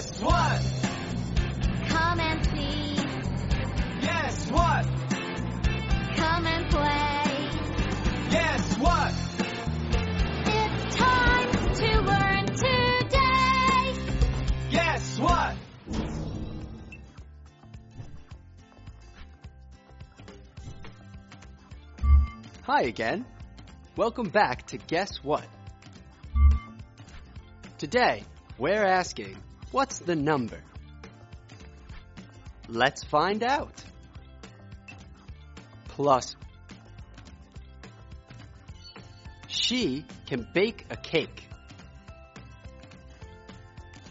Guess what? Come and see. Guess what? Come and play. Guess what? It's time to learn today. Guess what? Hi again. Welcome back to Guess What? Today, we're asking, what's the number? Let's find out. Plus, she can bake a cake.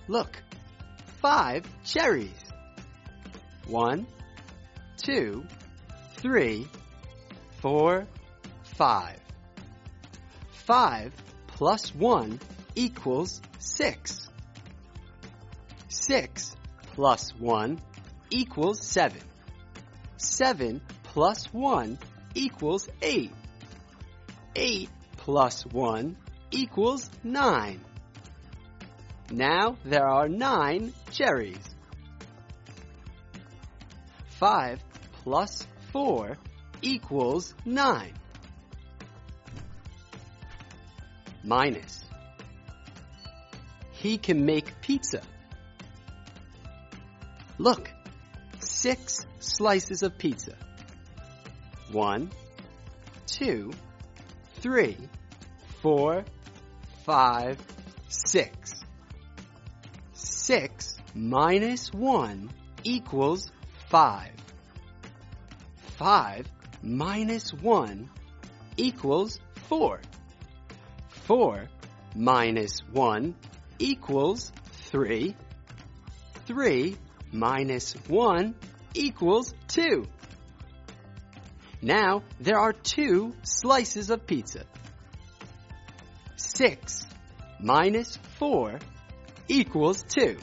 Look, 5 cherries. 1, 2, 3, 4, 5. 5 plus 1 equals 6. 6 plus 1 equals 7. 7 plus 1 equals 8. 8 plus 1 equals 9. Now there are 9 cherries. 5 plus 4 equals 9. Minus. He can make pizza. Look, 6 slices of pizza. 1, 2, 3, 4, 5, 6. 6 minus 1 equals 5. 5 minus 1 equals 4. 4 minus 1 equals 3. 3 minus 1 equals 2. Now there are 2 slices of pizza. 6 minus 4 equals 2.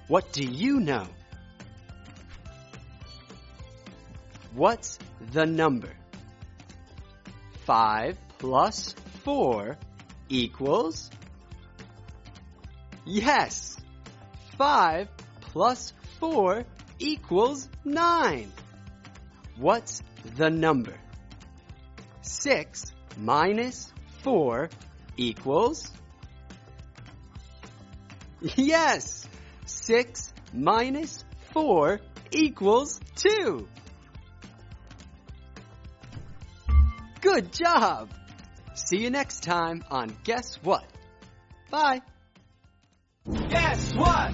What do you know? What's the number? 5 plus 4 equals? Yes! 5 plus 4 equals 9. What's the number? 6 minus 4 equals? Yes! 6 minus 4 equals 2. Good job! See you next time on Guess What? Bye! Guess what?